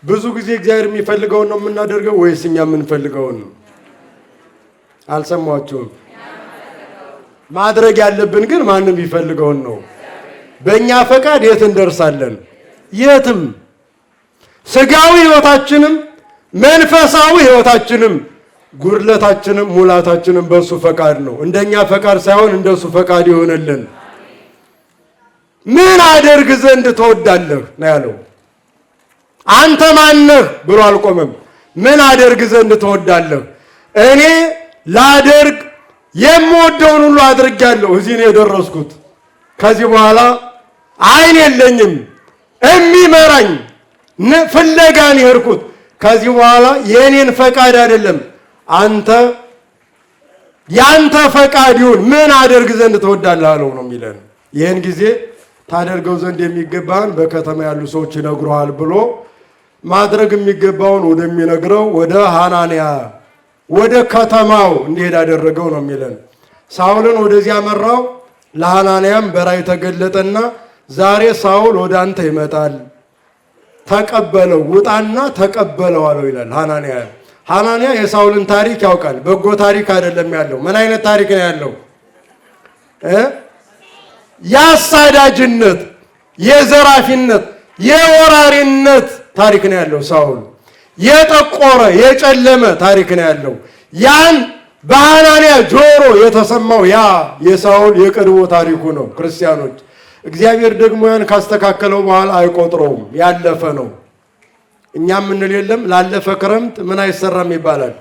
ብዙ ጊዜ እግዚአብሔር የሚፈልገውን ነው የምናደርገው ወይስ እኛ የምንፈልገውን ነው? አልሰማችሁም? ማድረግ ያለብን ግን ማንም የሚፈልገውን ነው። በእኛ ፈቃድ የት እንደርሳለን? የትም። ስጋዊ ሕይወታችንም መንፈሳዊ ሕይወታችንም ጉድለታችንም ሙላታችንም በእሱ ፈቃድ ነው። እንደኛ ፈቃድ ሳይሆን እንደሱ ፈቃድ ይሆንልን። ምን አደርግ ዘንድ ትወዳለህ ነው ያለው። አንተ ማነህ ብሎ አልቆመም። ምን አደርግ ዘንድ ትወዳለህ? እኔ ላደርግ የምወደውን ሁሉ አድርጌያለሁ። እዚህ ነው የደረስኩት። ከዚህ በኋላ ዓይን የለኝም የሚመራኝ ፍለጋን የሄድኩት። ከዚህ በኋላ የእኔን ፈቃድ አይደለም ያንተ ፈቃድ ይሁን። ምን አደርግ ዘንድ ትወዳለህ አለው ነው የሚለን። ይህን ጊዜ ታደርገው ዘንድ የሚገባህን በከተማ ያሉ ሰዎች ይነግሩሃል ብሎ ማድረግ የሚገባውን ወደሚነግረው ወደ ሐናንያ ወደ ከተማው እንዲሄድ አደረገው ነው የሚለን። ሳውልን ወደዚያ መራው። ለሐናንያም በራእይ ተገለጠና ዛሬ ሳውል ወደ አንተ ይመጣል፣ ተቀበለው፣ ውጣና ተቀበለው አለው ይላል። ሐናንያ የሳውልን ታሪክ ያውቃል። በጎ ታሪክ አይደለም ያለው። ምን አይነት ታሪክ ነው ያለው? የአሳዳጅነት፣ የዘራፊነት፣ የወራሪነት ታሪክ ነው ያለው ሳውል። የጠቆረ የጨለመ ታሪክ ነው ያለው። ያን በሐናንያ ጆሮ የተሰማው ያ የሳውል የቀድሞ ታሪኩ ነው። ክርስቲያኖች እግዚአብሔር ደግሞ ያን ካስተካከለው በኋላ አይቆጥረውም፣ ያለፈ ነው። እኛ ምንል የለም ላለፈ ክረምት ምን አይሰራም ይባላል።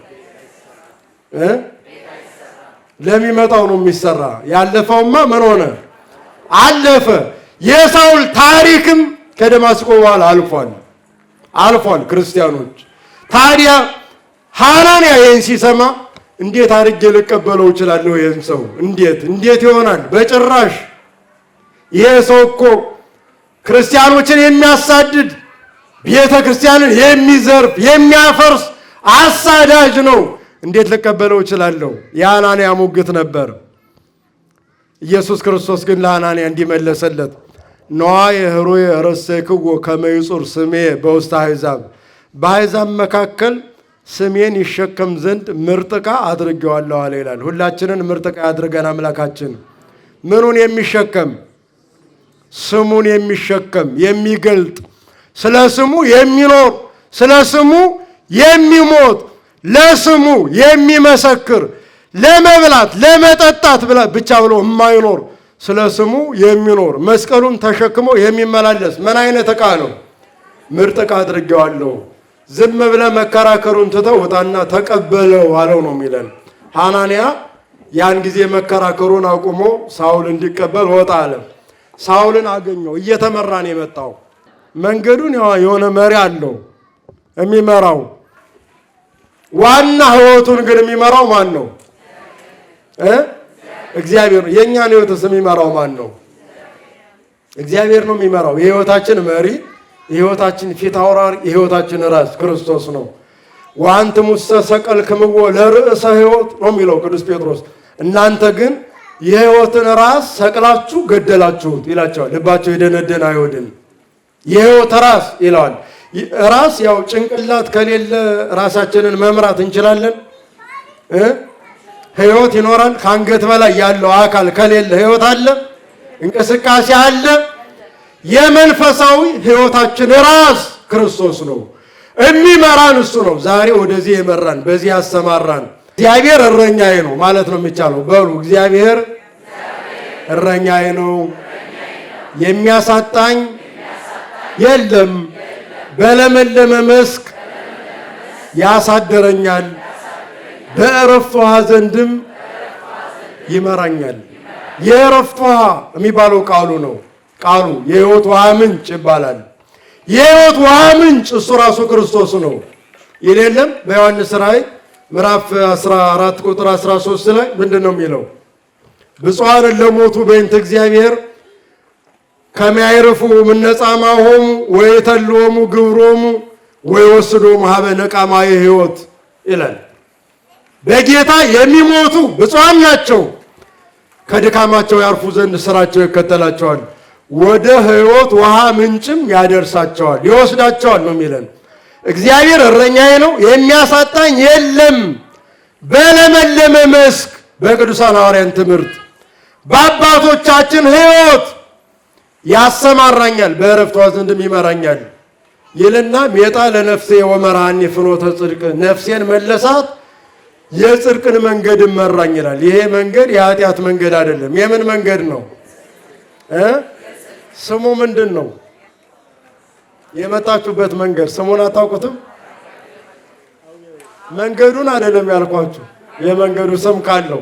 ለሚመጣው ነው የሚሰራ። ያለፈውማ ምን ሆነ? አለፈ። የሳውል ታሪክም ከደማስቆ በኋላ አልፏል። ክርስቲያኖች ታዲያ ሐናንያ ይህን ሲሰማ እንዴት አድርጌ ልቀበለው እችላለሁ? ይህን ሰው እንዴት ይሆናል? በጭራሽ! ይሄ ሰው እኮ ክርስቲያኖችን የሚያሳድድ ቤተ ክርስቲያንን የሚዘርፍ የሚያፈርስ አሳዳጅ ነው። እንዴት ልቀበለው እችላለሁ? የሐናንያ ሙግት ነበር። ኢየሱስ ክርስቶስ ግን ለሐናንያ እንዲመለሰለት ነዋየ ኅሩየ ረሰይክዎ ከመ ይጹር ስሜ በውስተ አሕዛብ፣ በአሕዛብ መካከል ስሜን ይሸከም ዘንድ ምርጥ ዕቃ አድርጌዋለሁ አለ ይላል። ሁላችንን ምርጥ ዕቃ ያድርገን አምላካችን። ምኑን የሚሸከም? ስሙን የሚሸከም የሚገልጥ፣ ስለ ስሙ የሚኖር፣ ስለ ስሙ የሚሞት፣ ለስሙ የሚመሰክር፣ ለመብላት ለመጠጣት ብቻ ብሎ የማይኖር ስለ ስሙ የሚኖር መስቀሉን ተሸክሞ የሚመላለስ ምን አይነት ዕቃ ነው? ምርጥ ዕቃ አድርጌዋለሁ። ዝም ብለህ መከራከሩን ትተው ውጣና ተቀበለው አለው ነው የሚለን። ሐናንያ ያን ጊዜ መከራከሩን አቁሞ ሳውል እንዲቀበል ወጣ አለ። ሳውልን አገኘው። እየተመራ ነው የመጣው። መንገዱን የሆነ መሪ አለው የሚመራው። ዋና ሕይወቱን ግን የሚመራው ማን ነው? እግዚአብሔር ነው። የእኛን ሕይወትስ የሚመራው ማን ነው? እግዚአብሔር ነው የሚመራው። የሕይወታችን መሪ፣ የሕይወታችን ፊት አውራሪ፣ የሕይወታችን ራስ ክርስቶስ ነው። ወአንትሙሰ ሰቀልክምዎ ለርእሰ ሕይወት ነው የሚለው ቅዱስ ጴጥሮስ። እናንተ ግን የሕይወትን ራስ ሰቅላችሁ ገደላችሁት ይላቸዋል። ልባቸው የደነደነ አይሁድን የሕይወት ራስ ይለዋል። ራስ ያው ጭንቅላት ከሌለ ራሳችንን መምራት እንችላለን? ሕይወት ይኖራል? ከአንገት በላይ ያለው አካል ከሌለ ሕይወት አለ? እንቅስቃሴ አለ? የመንፈሳዊ ሕይወታችን ራስ ክርስቶስ ነው። የሚመራን እሱ ነው። ዛሬ ወደዚህ የመራን በዚህ ያሰማራን እግዚአብሔር እረኛዬ ነው ማለት ነው የሚቻለው። በሉ እግዚአብሔር እረኛዬ ነው፣ የሚያሳጣኝ የለም። በለመለመ መስክ ያሳደረኛል፣ በዕረፍት ውኃ ዘንድም ይመራኛል። የዕረፍት ውኃ የሚባለው ቃሉ ነው። ቃሉ የሕይወት ውኃ ምንጭ ይባላል። የሕይወት ውኃ ምንጭ እሱ ራሱ ክርስቶስ ነው። የሌለም በዮሐንስ ራእይ ምዕራፍ 14 ቁጥር 13 ላይ ምንድን ነው የሚለው? ብፁዓን ለሞቱ በእንተ እግዚአብሔር ከመ ያዕርፉ እምነ ጻማሆሙ ወይተልዎሙ ግብሮሙ ወይወስዶሙ ሀበ ነቃማየ ሕይወት ይላል። በጌታ የሚሞቱ ብፁዓን ናቸው፣ ከድካማቸው ያርፉ ዘንድ ስራቸው ይከተላቸዋል፣ ወደ ሕይወት ውሃ ምንጭም ያደርሳቸዋል፣ ይወስዳቸዋል ነው የሚለን። እግዚአብሔር እረኛዬ ነው፣ የሚያሳጣኝ የለም። በለመለመ መስክ በቅዱሳን ሐዋርያን ትምህርት በአባቶቻችን ሕይወት ያሰማራኛል፣ በዕረፍት ውኃ ዘንድም ይመራኛል ይልና ሜጣ ለነፍሴ ወመርሃኒ ፍኖተ ጽድቅ፣ ነፍሴን መለሳት የጽድቅን መንገድ መራኝ ይላል። ይሄ መንገድ የኃጢአት መንገድ አይደለም። የምን መንገድ ነው? ስሙ ምንድን ነው? የመጣችሁበት መንገድ ስሙን አታውቁትም? መንገዱን አይደለም ያልኳችሁ፣ የመንገዱ ስም ካለው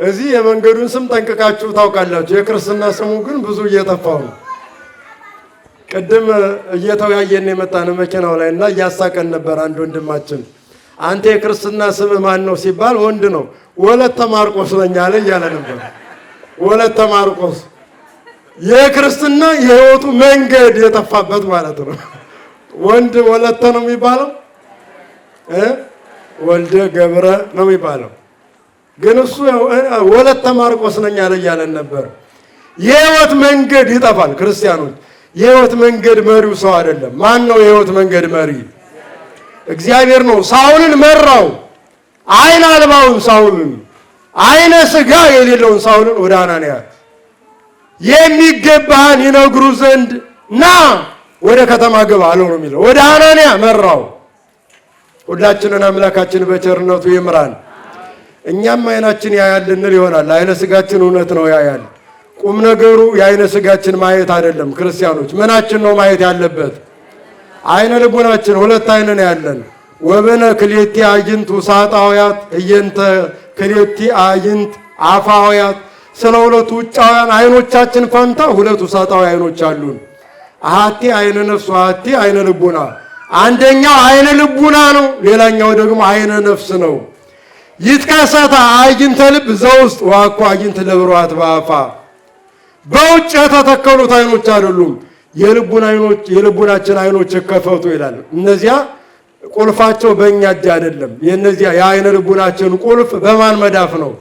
እዚህ የመንገዱን ስም ጠንቅቃችሁ ታውቃላችሁ። የክርስትና ስሙ ግን ብዙ እየጠፋው ነው። ቅድም እየተወያየን የመጣን መኪናው ላይ እና እያሳቀን ነበር። አንድ ወንድማችን አንተ የክርስትና ስም ማን ነው ሲባል ወንድ ነው፣ ወለተ ማርቆስ ነኝ አለ እያለ ነበር። ወለተ ማርቆስ የክርስትና የሕይወቱ መንገድ የጠፋበት ማለት ነው። ወንድ ወለተ ነው የሚባለው፣ ወልደ ገብረ ነው የሚባለው። ግን እሱ ወለተ ማርቆስ ነኝ አለ እያለን ነበር። የሕይወት መንገድ ይጠፋል። ክርስቲያኖች የሕይወት መንገድ መሪው ሰው አይደለም። ማን ነው የሕይወት መንገድ መሪ? እግዚአብሔር ነው። ሳውልን መራው። አይን አልባውን ሳውልን፣ አይነ ስጋ የሌለውን ሳውልን ወደ ሐናንያ የሚገባህን ይነግሩ ዘንድ ና ወደ ከተማ ግባ አለው ነው የሚለው። ወደ ሐናንያ መራው። ሁላችንን አምላካችን በቸርነቱ ይምራን። እኛም አይናችን ያያል እንል ይሆናል። አይነ ስጋችን እውነት ነው ያያል። ቁም ነገሩ የአይነ ስጋችን ማየት አይደለም። ክርስቲያኖች ምናችን ነው ማየት ያለበት? አይነ ልቡናችን። ሁለት አይን ነው ያለን። ወበነ ክልኤቲ አዕይንት ውሳጣውያት እየንተ ክልኤቲ አዕይንት አፋውያት። ስለ ሁለቱ ውጫውያን አይኖቻችን ፈንታ ሁለት ውሳጣዊ አይኖች አሉን። አሐቲ አይነ ነፍስ ወአሐቲ አይነ ልቡና። አንደኛው አይነ ልቡና ነው፣ ሌላኛው ደግሞ አይነ ነፍስ ነው። ይትከሰታ አዕይንተ ልብ ዘውስጥ ወአኮ አዕይንተ ለብሩሃት በአፋ። በውጭ የተተከሉት አይኖች አይደሉም፣ የልቡናችን አይኖች ይከፈቱ ይላል። እነዚያ ቁልፋቸው በእኛ እጅ አይደለም። የእነዚያ የአይነ ልቡናችን ቁልፍ በማን መዳፍ ነው?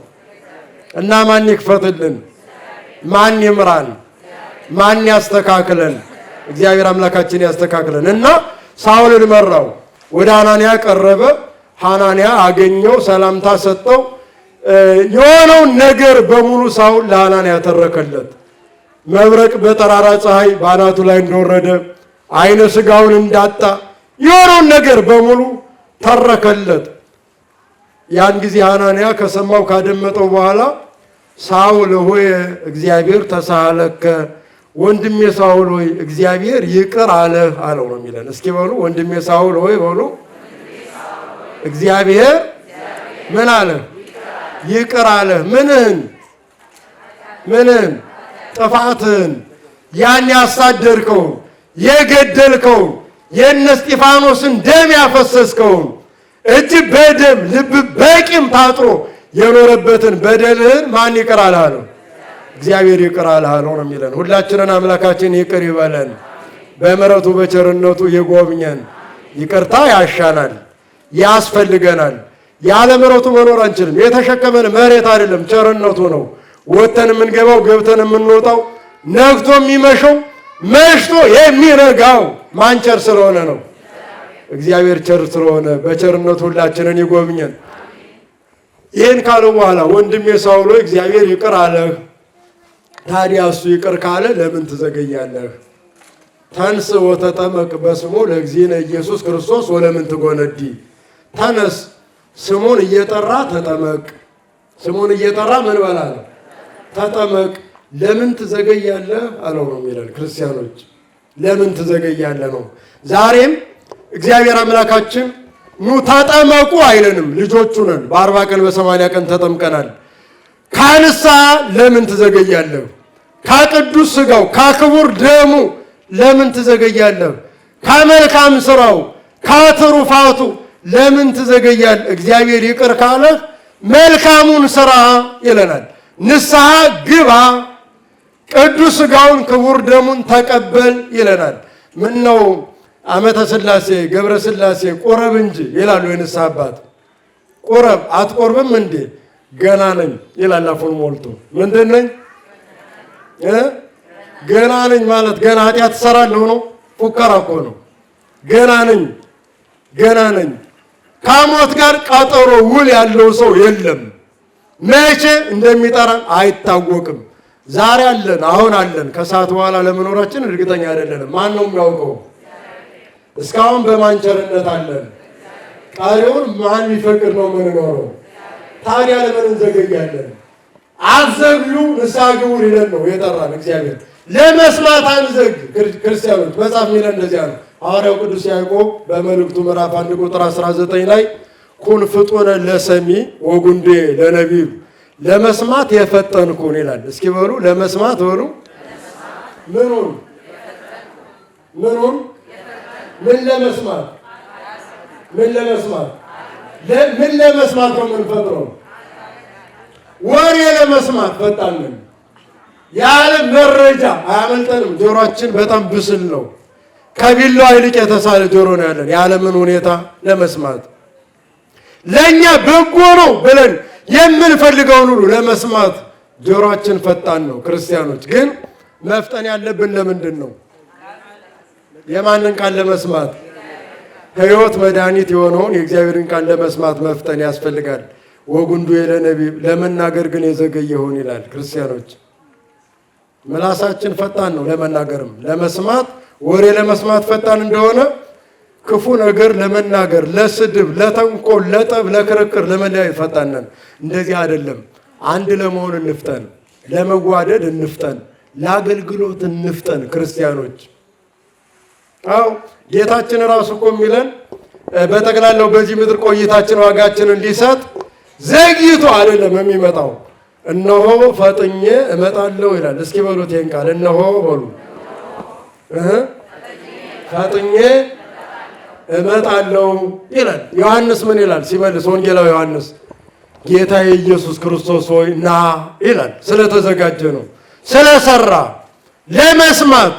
እና ማን ይክፈትልን? ማን ይምራን? ማን ያስተካክለን? እግዚአብሔር አምላካችን ያስተካክለን። እና ሳውልን መራው። ወደ ሐናንያ ቀረበ። ሐናንያ አገኘው፣ ሰላምታ ሰጠው። የሆነውን ነገር በሙሉ ሳውል ለሐናንያ ተረከለት። መብረቅ በጠራራ ፀሐይ በአናቱ ላይ እንደወረደ፣ አይነ ስጋውን እንዳጣ፣ የሆነውን ነገር በሙሉ ተረከለት። ያን ጊዜ ሐናንያ ከሰማው ካደመጠው በኋላ ሳውል ሆይ እግዚአብሔር ተሳለከ፣ ወንድሜ ሳውል ሆይ እግዚአብሔር ይቅር አለህ አለው ነው የሚለን። እስኪ በሉ ወንድሜ ሳውል ሆይ በሉ። እግዚአብሔር ምን አለ? ይቅር አለህ። ምንህን? ጥፋትህን፣ ያን ያሳደድከውን፣ የገደልከውን፣ የእነ እስጢፋኖስን ደም ያፈሰስከውን፣ እጅ በደም ልብ በቂም ታጥሮ የኖረበትን በደልህን ማን ይቅር አለህ አለው? እግዚአብሔር ይቅር አለህ አለው ነው የሚለን። ሁላችንን አምላካችን ይቅር ይበለን፣ በምሕረቱ በቸርነቱ ይጎብኘን። ይቅርታ ያሻናል፣ ያስፈልገናል። ያለ ምሕረቱ መኖር አንችልም። የተሸከመን መሬት አይደለም፣ ቸርነቱ ነው። ወጥተን የምንገባው ገብተን የምንወጣው፣ ነግቶ የሚመሸው መሽቶ የሚነጋው ማን ቸር ስለሆነ ነው? እግዚአብሔር ቸር ስለሆነ በቸርነቱ ሁላችንን ይጎብኘን። ይህን ካለ በኋላ ወንድሜ ሳውል ሆይ እግዚአብሔር ይቅር አለህ። ታዲያ እሱ ይቅር ካለ ለምን ትዘገያለህ? ተንስ ወተጠመቅ በስሙ ለእግዚእነ ኢየሱስ ክርስቶስ ወለምን ትጎነዲ። ተነስ፣ ስሙን እየጠራ ተጠመቅ። ስሙን እየጠራ ምን በላለ? ተጠመቅ። ለምን ትዘገያለህ አለው ነው የሚለን። ክርስቲያኖች ለምን ትዘገያለህ ነው። ዛሬም እግዚአብሔር አምላካችን ኑ ተጠመቁ አይለንም። ልጆቹ ነን። በ40 ቀን በ80 ቀን ተጠምቀናል። ካንሳ ለምን ትዘገያለህ? ከቅዱስ ሥጋው ከክቡር ደሙ ለምን ትዘገያለህ? ከመልካም ስራው ከትሩፋቱ ለምን ትዘገያለህ? እግዚአብሔር ይቅር ካለህ መልካሙን ስራ ይለናል። ንስሐ ግባ፣ ቅዱስ ሥጋውን ክቡር ደሙን ተቀበል ይለናል። ምን ነው ዓመተ ሥላሴ ገብረ ሥላሴ ቆረብ እንጂ ይላሉ የንስሐ አባት። ቆረብ አትቆርብም እንዴ? ገና ነኝ ይላል አፉን ሞልቶ። ምንድን ነኝ? ገና ነኝ ማለት ገና ኃጢአት እሰራለሁ ነው? ፉከራ እኮ ነው። ገና ነኝ። ከሞት ጋር ቀጠሮ ውል ያለው ሰው የለም። መቼ እንደሚጠራን አይታወቅም። ዛሬ አለን፣ አሁን አለን። ከሰዓት በኋላ ለመኖራችን እርግጠኛ አይደለንም። ማን ነው የሚያውቀው? እስካሁን በማን ቸርነት አለን? ቀሪውን ማን ቢፈቅድ ነው የምንኖረው? ታዲያ ለምን እንዘገያለን? አትዘግዩ፣ ንስሐ ግቡ ሊለን ነው የጠራን እግዚአብሔር። ለመስማት አንዘግ። ክርስቲያኖች መጽሐፍ የሚለን እንደዚያ ነው። ሐዋርያው ቅዱስ ያዕቆብ በመልእክቱ ምዕራፍ 1 ቁጥር 19 ላይ ኩን ፍጡነ ለሰሚ ወጉንዴ ለነቢብ፣ ለመስማት የፈጠንኩን ይላል። እስኪ በሉ ለመስማት በሉ። ምኑን ምን ለመስማት ምን ለመስማት ነው የምንፈጥረው? ወሬ ለመስማት ፈጣንን። የዓለም መረጃ አያመልጠንም። ጆሮአችን በጣም ብስል ነው። ከቢላዋ ይልቅ የተሳለ ጆሮ ነው ያለን የዓለምን ሁኔታ ለመስማት። ለእኛ በጎ ነው ብለን የምንፈልገውን ሁሉ ለመስማት ጆሮአችን ፈጣን ነው። ክርስቲያኖች ግን መፍጠን ያለብን ለምንድን ነው? የማንን ቃል ለመስማት? ሕይወት መድኃኒት የሆነውን የእግዚአብሔርን ቃል ለመስማት መፍጠን ያስፈልጋል። ወጉንዱ ለነቢብ፣ ለመናገር ግን የዘገየ ይሆን ይላል። ክርስቲያኖች ምላሳችን ፈጣን ነው ለመናገርም ለመስማት ወሬ ለመስማት ፈጣን እንደሆነ ክፉ ነገር ለመናገር ለስድብ፣ ለተንኮል፣ ለጠብ፣ ለክርክር፣ ለመለያየት ፈጣን ነን። እንደዚህ አይደለም። አንድ ለመሆን እንፍጠን፣ ለመዋደድ እንፍጠን፣ ለአገልግሎት እንፍጠን ክርስቲያኖች። አዎ ጌታችን ራሱ እኮ የሚለን በጠቅላላው በዚህ ምድር ቆይታችን ዋጋችንን ሊሰጥ ዘግይቶ አይደለም የሚመጣው፣ እነሆ ፈጥኜ እመጣለሁ ይላል። እስኪ በሉት ይሄን ቃል እነሆ በሉ። ፈጥኜ እመጣለሁ ይላል። ዮሐንስ ምን ይላል ሲመልስ? ወንጌላዊ ዮሐንስ ጌታ ኢየሱስ ክርስቶስ ሆይ ና ይላል። ስለተዘጋጀ ነው፣ ስለሰራ፣ ለመስማት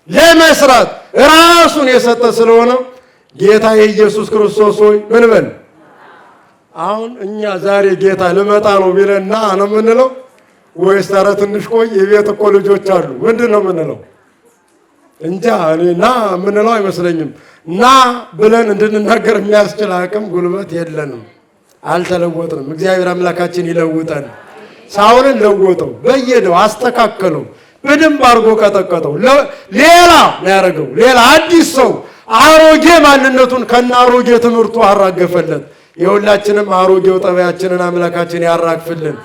ለመስራት ራሱን የሰጠ ስለሆነ ጌታ ኢየሱስ ክርስቶስ ሆይ ምን በል። አሁን እኛ ዛሬ ጌታ ልመጣ ነው ቢለን ና ነው የምንለው ወይስ ኧረ ትንሽ ቆይ የቤት እኮ ልጆች አሉ ምንድን ነው የምንለው? እንጃ እኔ ና የምንለው አይመስለኝም። ና ብለን እንድንናገር የሚያስችል አቅም ጉልበት የለንም፣ አልተለወጥንም። እግዚአብሔር አምላካችን ይለውጠን። ሳውልን ለወጠው፣ በየደው አስተካከለው፣ በደንብ አድርጎ ቀጠቀጠው። ሌላ ነው ያደረገው፣ ሌላ አዲስ ሰው አሮጌ ማንነቱን ከነ አሮጌ ትምህርቱ አራገፈለት። የሁላችንም አሮጌው ጠባያችንን አምላካችን ያራግፍልን።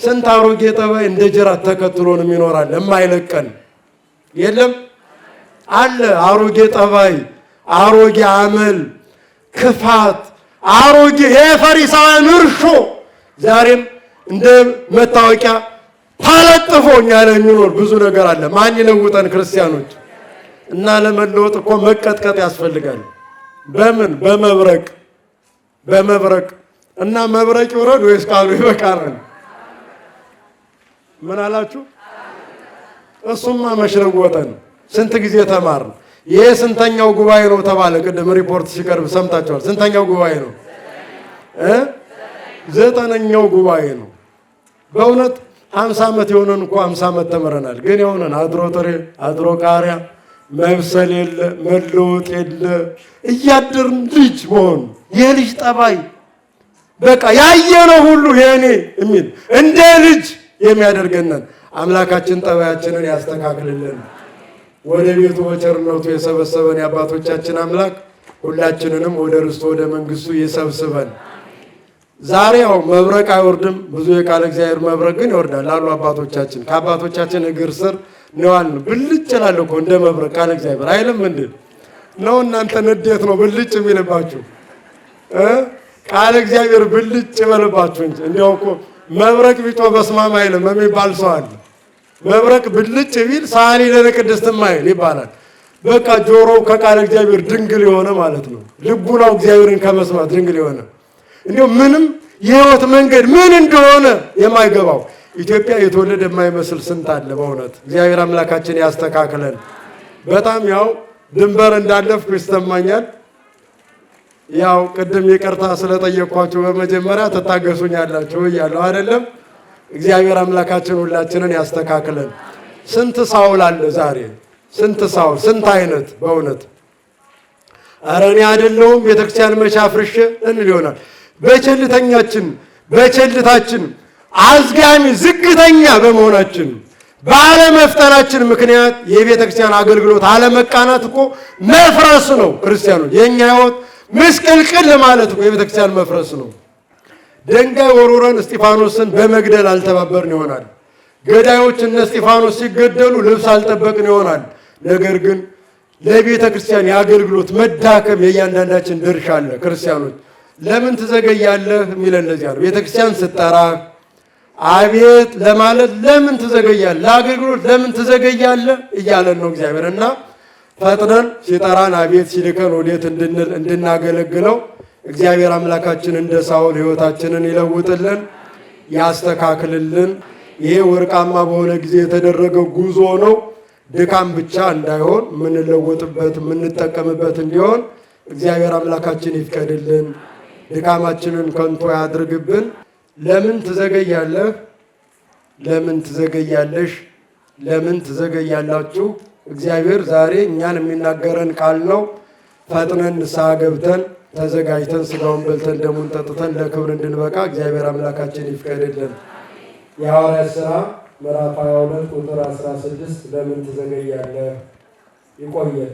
ስንት አሮጌ ጠባይ እንደ ጅራት ተከትሎንም ይኖራል፣ የማይለቀን የለም አለ። አሮጌ ጠባይ፣ አሮጌ አመል፣ ክፋት፣ አሮጌ የፈሪሳውያን እርሾ ዛሬም እንደ መታወቂያ ታለጥፎ እኛ ላይ የሚኖር ብዙ ነገር አለ። ማን ይለውጠን ክርስቲያኖች? እና ለመለወጥ እኮ መቀጥቀጥ ያስፈልጋል። በምን? በመብረቅ በመብረቅ። እና መብረቅ ይውረድ ወይስ ቃሉ ይበቃናል? ምን አላችሁ? እሱማ መሽለወጠን ስንት ጊዜ ተማርን። ይሄ ስንተኛው ጉባኤ ነው ተባለ? ቅድም ሪፖርት ሲቀርብ ሰምታችኋል። ስንተኛው ጉባኤ ነው? 9ኛው ጉባኤ ነው። በእውነት 50 ዓመት የሆነን እኮ 50 ዓመት ተምረናል። ግን የሆነን አድሮ ጥሬ አድሮ ቃሪያ መብሰል የለ መለወጥ የለ እያደርን ልጅ መሆን የልጅ ጠባይ በቃ ያየነው ሁሉ የኔ የሚል እንደ ልጅ የሚያደርገንን አምላካችን ጠባያችንን ያስተካክልልን። ወደ ቤቱ በቸርነቱ የሰበሰበን የአባቶቻችን አምላክ ሁላችንንም ወደ ርስቱ ወደ መንግስቱ ይሰብስበን። ዛሬ ያው መብረቅ አይወርድም፣ ብዙ የቃለ እግዚአብሔር መብረቅ ግን ይወርዳል አሉ አባቶቻችን። ከአባቶቻችን እግር ስር ነዋል ብልጭ ይላል እኮ እንደ መብረቅ ቃለ እግዚአብሔር አይልም እንዴ? ነው እናንተ ንዴት ነው ብልጭ የሚልባችሁ? ቃለ እግዚአብሔር ብልጭ ይበልባችሁ እንጂ እንዲያው እኮ መብረቅ ቢጮህ በስማም አይልም የሚባል ሰው አለ። መብረቅ ብልጭ ቢል ሳኒ ለቅድስት ማይል ይባላል። በቃ ጆሮው ከቃለ እግዚአብሔር ድንግል የሆነ ማለት ነው። ልቡናው እግዚአብሔርን ከመስማት ድንግል የሆነ እንዲሁ ምንም የህይወት መንገድ ምን እንደሆነ የማይገባው ኢትዮጵያ የተወለደ የማይመስል ስንት አለ። በእውነት እግዚአብሔር አምላካችን ያስተካክለን። በጣም ያው ድንበር እንዳለፍኩ ይሰማኛል። ያው ቅድም ይቅርታ ስለጠየቅኳችሁ በመጀመሪያ ትታገሱኛላችሁ እያለሁ አይደለም። እግዚአብሔር አምላካችን ሁላችንን ያስተካክለን። ስንት ሳውል አለ ዛሬ፣ ስንት ሳውል፣ ስንት አይነት በእውነት ኧረ እኔ አይደለሁም ቤተክርስቲያን መቼ አፍርሼ እንል ይሆናል። በቸልታችን አዝጋሚ ዝግተኛ በመሆናችን ባለመፍጠናችን ምክንያት የቤተ ክርስቲያን አገልግሎት አለመቃናት እኮ መፍረስ ነው። ክርስቲያኖች የኛ ህይወት ምስቅልቅል ማለት እኮ የቤተ ክርስቲያን መፍረስ ነው። ድንጋይ ወርውረን እስጢፋኖስን በመግደል አልተባበርን ይሆናል። ገዳዮች እነ እስጢፋኖስ ሲገደሉ ልብስ አልጠበቅን ይሆናል። ነገር ግን ለቤተ ክርስቲያን የአገልግሎት መዳከም የእያንዳንዳችን ድርሻ አለ። ክርስቲያኖች ለምን ትዘገያለህ የሚለን ለዚያ ነው። ቤተ ክርስቲያን ስትጠራ አቤት ለማለት ለምን ትዘገያለህ፣ ለአገልግሎት ለምን ትዘገያለህ እያለን ነው እግዚአብሔር። እና ፈጥነን ሲጠራን አቤት ሲልከን ወዴት እንድናገለግለው እግዚአብሔር አምላካችን እንደ ሳውል ሕይወታችንን ይለውጥልን፣ ያስተካክልልን። ይሄ ወርቃማ በሆነ ጊዜ የተደረገ ጉዞ ነው። ድካም ብቻ እንዳይሆን የምንለወጥበት የምንጠቀምበት እንዲሆን እግዚአብሔር አምላካችን ይፍቀድልን። ድካማችንን ከንቱ ያድርግብን። ለምን ትዘገያለህ? ለምን ትዘገያለሽ? ለምን ትዘገያላችሁ? እግዚአብሔር ዛሬ እኛን የሚናገረን ቃል ነው። ፈጥነን ንስሐ ገብተን ተዘጋጅተን ስጋውን በልተን ደሙን ጠጥተን ለክብር እንድንበቃ እግዚአብሔር አምላካችን ይፍቀድልን። የሐዋርያት ሥራ ምዕራፍ 22 ቁጥር 16 ለምን ትዘገያለህ? ይቆየን።